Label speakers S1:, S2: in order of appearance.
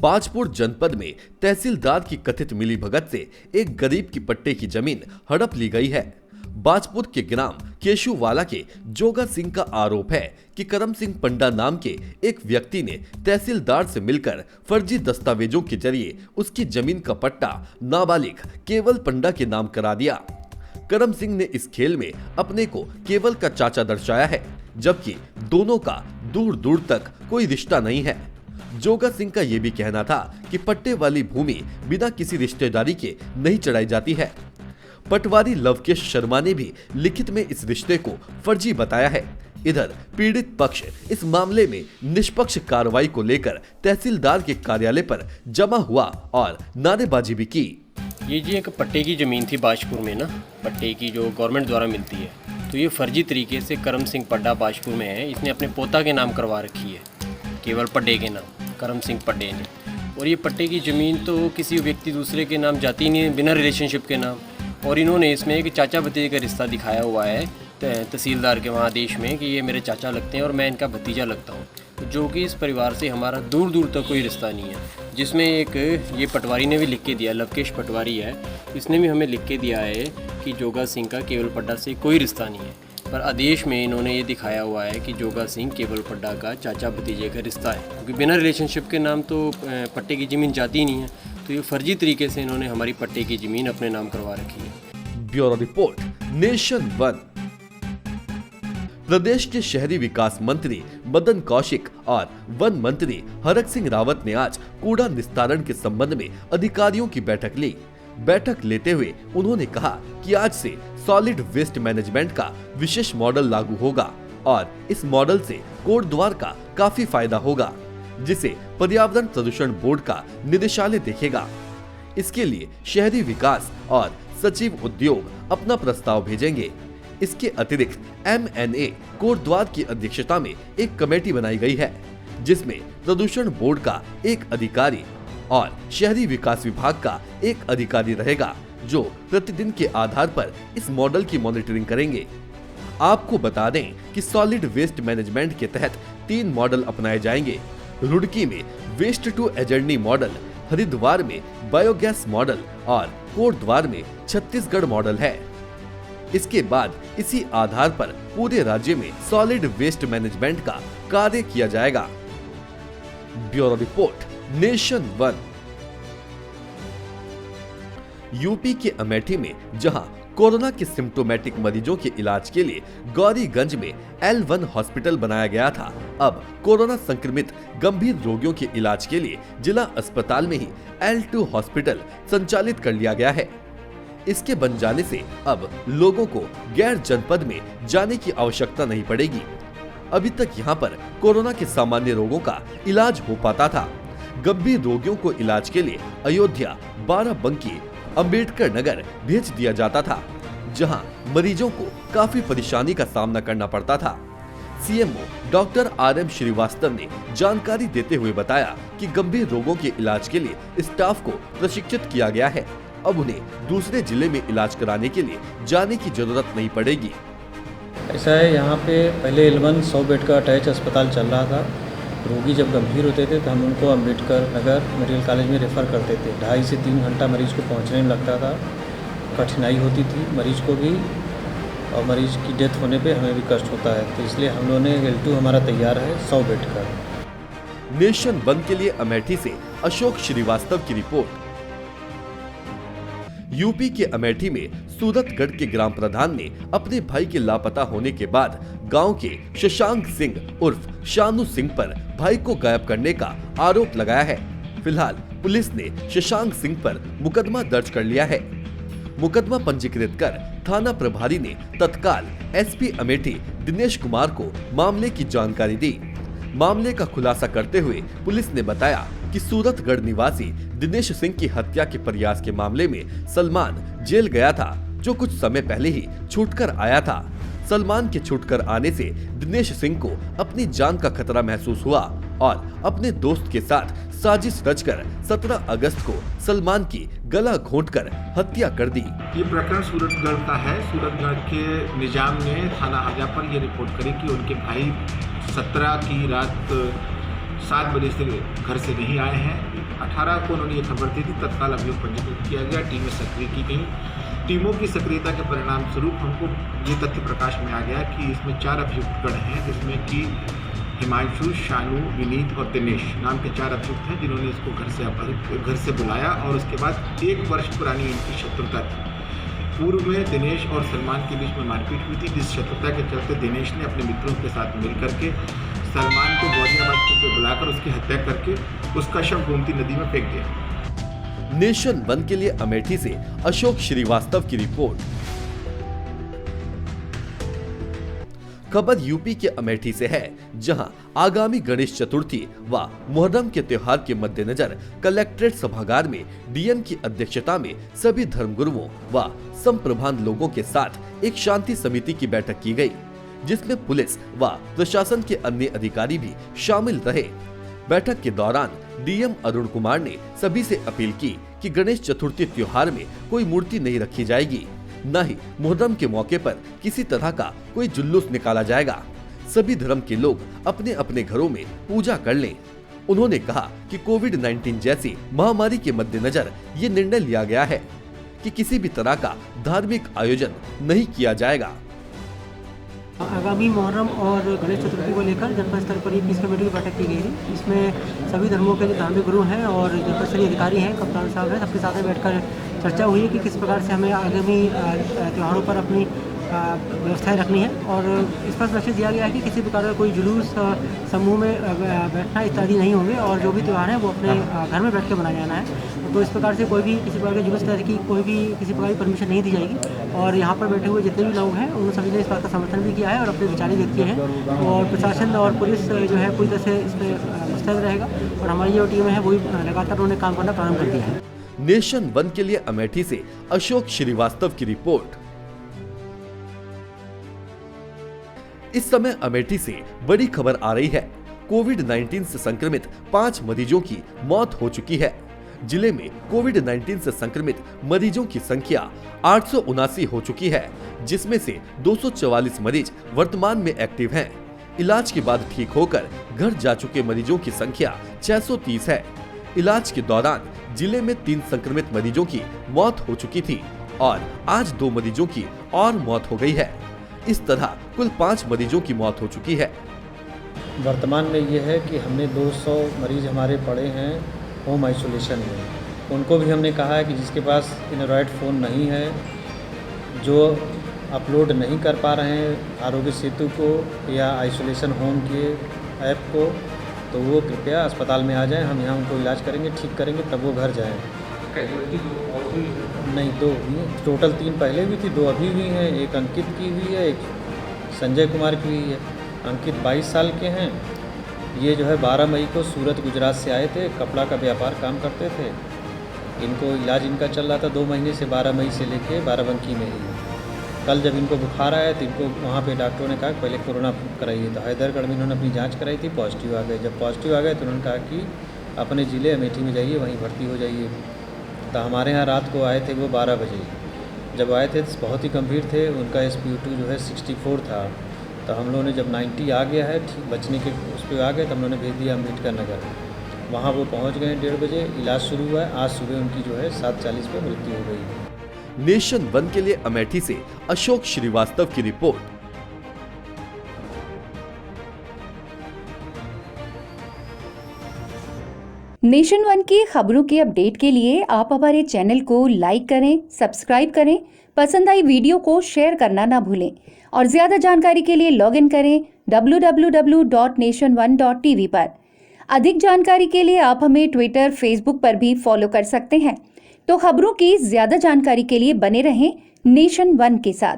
S1: बाजपुर जनपद में तहसीलदार की कथित मिलीभगत से एक गरीब की पट्टे की जमीन हड़प ली गई है। बाजपुर के ग्राम केशुवाला के जोगा सिंह का आरोप है कि करम सिंह पंडा नाम के एक व्यक्ति ने तहसीलदार से मिलकर फर्जी दस्तावेजों के जरिए उसकी जमीन का पट्टा नाबालिग केवल पंडा के नाम करा दिया। करम सिंह ने इस खेल में अपने को केवल का चाचा दर्शाया है, जबकि दोनों का दूर दूर तक कोई रिश्ता नहीं है। जोगा सिंह का यह भी कहना था कि पट्टे वाली भूमि बिना किसी रिश्तेदारी के नहीं चढ़ाई जाती है। पटवारी लवकेश शर्मा ने भी लिखित में इस रिश्ते को फर्जी बताया है। इधर पीड़ित पक्ष इस मामले में निष्पक्ष कार्रवाई को लेकर तहसीलदार के कार्यालय पर जमा हुआ और नारेबाजी भी की।
S2: ये जी एक पट्टे की ज़मीन थी बाजपुर में ना, पट्टे की जो गवर्नमेंट द्वारा मिलती है, तो ये फर्जी तरीके से करम सिंह पड्डा बाजपुर में है। इसने अपने पोता के नाम करवा रखी है, केवल पड्डे के नाम, करम सिंह पड्डे ने। और ये पट्टे की ज़मीन तो किसी व्यक्ति दूसरे के नाम जाती नहीं है, बिना रिलेशनशिप के नाम। और इन्होंने इसमें एक चाचा भतीजे का रिश्ता दिखाया हुआ है तहसीलदार के वहाँ आदेश में कि ये मेरे चाचा लगते हैं और मैं इनका भतीजा लगता हूँ, जो कि इस परिवार से हमारा दूर दूर तक कोई रिश्ता नहीं है। जिसमें एक ये पटवारी ने भी लिख के दिया, लवकेश पटवारी है, इसने भी हमें लिख के दिया है कि जोगा सिंह का केवल पड्डा से कोई रिश्ता नहीं है। पर आदेश में इन्होंने ये दिखाया हुआ है कि जोगा सिंह केवल पड्डा का चाचा भतीजे का रिश्ता है, क्योंकि बिना रिलेशनशिप के नाम तो पट्टे की ज़मीन जाती ही नहीं है। तो ये फर्जी तरीके से इन्होंने हमारी पट्टे की ज़मीन अपने नाम करवा रखी है।
S1: Bureau report, Nation One. प्रदेश के शहरी विकास मंत्री मदन कौशिक और वन मंत्री हरक सिंह रावत ने आज कूड़ा निस्तारण के संबंध में अधिकारियों की बैठक ली। बैठक लेते हुए उन्होंने कहा कि आज से सॉलिड वेस्ट मैनेजमेंट का विशेष मॉडल लागू होगा और इस मॉडल से कोटद्वार का काफी फायदा होगा, जिसे पर्यावरण प्रदूषण बोर्ड का निदेशालय देखेगा। इसके लिए शहरी विकास और सचिव उद्योग अपना प्रस्ताव भेजेंगे। इसके अतिरिक्त MNA कोटद्वार की अध्यक्षता में एक कमेटी बनाई गई है, जिसमें प्रदूषण बोर्ड का एक अधिकारी और शहरी विकास विभाग का एक अधिकारी रहेगा, जो प्रतिदिन के आधार पर इस मॉडल की मॉनिटरिंग करेंगे। आपको बता दें कि सॉलिड वेस्ट मैनेजमेंट के तहत 3 मॉडल अपनाए जाएंगे। रुड़की में वेस्ट टू एजेंडी मॉडल, हरिद्वार में बायोगैस मॉडल और कोटद्वार में छत्तीसगढ़ मॉडल है। इसके बाद इसी आधार पर पूरे राज्य में सॉलिड वेस्ट मैनेजमेंट का कार्य किया जाएगा। Bureau report, Nation one. UP के अमेठी में जहां कोरोना के सिम्टोमेटिक मरीजों के इलाज के लिए गौरीगंज में L1 हॉस्पिटल बनाया गया था, अब कोरोना संक्रमित गंभीर रोगियों के इलाज के लिए जिला अस्पताल में ही L2 हॉस्पिटल संचालित कर लिया गया है। इसके बन जाने से अब लोगों को गैर जनपद में जाने की आवश्यकता नहीं पड़ेगी। अभी तक यहाँ पर कोरोना के सामान्य रोगों का इलाज हो पाता था। गंभीर रोगियों को इलाज के लिए अयोध्या, बाराबंकी, अंबेडकर नगर भेज दिया जाता था, जहां मरीजों को काफी परेशानी का सामना करना पड़ता था। CMO डॉक्टर RM श्रीवास्तव ने जानकारी देते हुए बताया कि गंभीर रोगों के इलाज के लिए स्टाफ को प्रशिक्षित किया गया है। अब उन्हें दूसरे जिले में इलाज कराने के लिए जाने की जरूरत नहीं पड़ेगी।
S3: ऐसा है, यहाँ पे पहले L1 100 बेड का अटैच अस्पताल चल रहा था। रोगी जब गंभीर होते थे तो हम उनको अंबेडकर नगर मेडिकल कॉलेज में रेफ़र करते थे। 2.5 से 3 घंटा मरीज को पहुँचने में लगता था, कठिनाई होती थी मरीज को भी, और मरीज की डेथ होने पे हमें भी कष्ट होता है। तो इसलिए हम लोगों ने L2 हमारा तैयार है 100 बेड का।
S1: नेशन वन के लिए अमेठी से अशोक श्रीवास्तव की रिपोर्ट। यूपी के अमेठी में सूरतगढ़ के ग्राम प्रधान ने अपने भाई के लापता होने के बाद गांव के शशांक सिंह उर्फ शानू सिंह पर भाई को गायब करने का आरोप लगाया है। फिलहाल पुलिस ने शशांक सिंह पर मुकदमा दर्ज कर लिया है। मुकदमा पंजीकृत कर थाना प्रभारी ने तत्काल SP अमेठी दिनेश कुमार को मामले की जानकारी दी। मामले का खुलासा करते हुए पुलिस ने बताया कि सूरतगढ़ निवासी दिनेश सिंह की हत्या के प्रयास के मामले में सलमान जेल गया था, जो कुछ समय पहले ही छूटकर आया था। सलमान के छूटकर आने से दिनेश सिंह को अपनी जान का खतरा महसूस हुआ और अपने दोस्त के साथ साजिश रचकर 17 अगस्त को सलमान की गला घोंटकर हत्या कर दी।
S4: ये प्रकरण सूरतगढ़ का है। सूरतगढ़ के निजाम ने थाना हाजा पर यह रिपोर्ट करी कि उनके भाई 17 की रात 7 बजे से घर से नहीं आए हैं। 18 को उन्होंने ये खबर दी थी, तत्काल अभियोग पंजीकृत किया गया, टीमें सक्रिय की गई। टीमों की सक्रियता के परिणाम स्वरूप हमको ये तथ्य प्रकाश में आ गया कि इसमें 4 अभियुक्तगण हैं, जिसमें कि हिमांशु, शानू, विनीत और दिनेश नाम के 4 अभियुक्त हैं, जिन्होंने इसको घर से बुलाया और उसके बाद 1 वर्ष पुरानी इनकी शत्रुता थी। पूर्व में दिनेश और सलमान के बीच में मारपीट हुई थी, जिस शत्रुता के चलते दिनेश ने अपने मित्रों के साथ मिल करके सलमान को गौरियाबाद पे बुलाकर उसकी हत्या करके उसका शव गोमती नदी में फेंक दिया।
S1: नेशन वन के लिए अमेठी से अशोक श्रीवास्तव की रिपोर्ट। खबर यूपी के अमेठी से है, जहां आगामी गणेश चतुर्थी व मुहर्रम के त्योहार के मद्देनजर कलेक्ट्रेट सभागार में डीएम की अध्यक्षता में सभी धर्मगुरुओं व संप्रभान लोगों के साथ एक शांति समिति की बैठक की गई, जिसमें पुलिस व प्रशासन के अन्य अधिकारी भी शामिल रहे। बैठक के दौरान डीएम अरुण कुमार ने सभी से अपील की कि गणेश चतुर्थी त्योहार में कोई मूर्ति नहीं रखी जाएगी, न ही मुहर्रम के मौके पर किसी तरह का कोई जुलूस निकाला जाएगा। सभी धर्म के लोग अपने अपने घरों में पूजा कर लें। उन्होंने कहा कि कोविड-19 जैसी महामारी के मद्देनजर ये निर्णय लिया गया है कि किसी भी तरह का धार्मिक आयोजन नहीं किया जाएगा।
S5: आगामी मुहर्रम और गणेश चतुर्थी को लेकर जनपद स्तर पर पीस कमेटी की बैठक की गई थी। इसमें सभी धर्मों के जो धार्मिक गुरु हैं और जनपद स्तरीय अधिकारी हैं, कप्तान साहब हैं, सबके साथ में बैठकर चर्चा हुई है कि किस प्रकार से हमें आगामी त्योहारों पर अपनी व्यवस्थाएं रखनी है। और इस पर लक्ष्य दिया गया है कि किसी प्रकार का कोई जुलूस समूह में बैठना इत्यादि नहीं होंगे और जो भी त्यौहार है वो अपने घर में बैठ के मनाया जाना है। तो इस प्रकार से कोई भी किसी प्रकार के जुलूस तरह की कोई भी किसी प्रकार की परमिशन नहीं दी जाएगी। और यहाँ पर बैठे हुए जितने भी लोग हैं उन सभी ने इस बात का समर्थन भी किया है और अपने विचार व्यक्त किए हैं। और प्रशासन और पुलिस जो है पूरी तरह से इस पर मुस्तैद रहेगा और हमारी जो टीम है वही लगातार उन्होंने काम करना प्रारंभ कर दिया है।
S1: नेशन वन के लिए अमेठी से अशोक श्रीवास्तव की रिपोर्ट। इस समय अमेठी से बड़ी खबर आ रही है। कोविड-19 से संक्रमित 5 मरीजों की मौत हो चुकी है। जिले में कोविड-19 से संक्रमित मरीजों की संख्या 879 हो चुकी है, जिसमें से 244 मरीज वर्तमान में एक्टिव हैं। इलाज के बाद ठीक होकर घर जा चुके मरीजों की संख्या 630 है। इलाज के दौरान जिले में 3 संक्रमित मरीजों की मौत हो चुकी थी और आज 2 मरीजों की और मौत हो गई है। इस तरह कुल 5 मरीजों की मौत हो चुकी है।
S3: वर्तमान में ये है कि हमने 200 मरीज हमारे पड़े हैं होम आइसोलेशन में। उनको भी हमने कहा है कि जिसके पास एंड्रॉयड फ़ोन नहीं है, जो अपलोड नहीं कर पा रहे हैं आरोग्य सेतु को या आइसोलेशन होम के ऐप को, तो वो कृपया अस्पताल में आ जाएं। हम यहाँ उनको इलाज करेंगे, ठीक करेंगे, तब वो घर जाएं। नहीं, 2 टोटल 3 पहले भी थी, 2 अभी हुई हैं। एक अंकित की हुई है, एक संजय कुमार की हुई है। अंकित 22 साल के हैं। ये जो है 12 मई को सूरत गुजरात से आए थे, कपड़ा का व्यापार काम करते थे। इनको इलाज इनका चल रहा था 2 महीने से, 12 मई से लेके बाराबंकी में ही। कल जब इनको बुखार आया तो इनको वहाँ पे डॉक्टरों ने कहा कि पहले कोरोना कराइए, तो हैदरगढ़ में इन्होंने अपनी जांच कराई थी, पॉजिटिव आ गए। जब पॉजिटिव आ गए तो उन्होंने कहा कि अपने ज़िले अमेठी में जाइए, वहीं भर्ती हो जाइए। तो हमारे यहाँ रात को आए थे वो 12 बजे। जब आए थे तो बहुत ही गंभीर थे, उनका SpO2 जो है 64 था। तो हम लोगों ने जब 90 आ गया है, ठीक बचने के उस पर आ गए, तो हम लोगों ने भेज दिया अम्बेडकर नगर। वहाँ वो पहुँच गए 1:30 बजे, इलाज शुरू हुआ है। आज सुबह उनकी जो है 7:40 पर मृत्यु हो गई।
S1: नेशन वन के लिए अमेठी से अशोक श्रीवास्तव की रिपोर्ट।
S6: नेशन वन की खबरों के अपडेट के लिए आप हमारे चैनल को लाइक करें, सब्सक्राइब करें, पसंद आई वीडियो को शेयर करना ना भूलें और ज्यादा जानकारी के लिए लॉग इन करें www.nation1.tv पर। अधिक जानकारी के लिए आप हमें ट्विटर, फेसबुक पर भी फॉलो कर सकते हैं। तो खबरों की ज्यादा जानकारी के लिए बने रहें नेशन वन के साथ।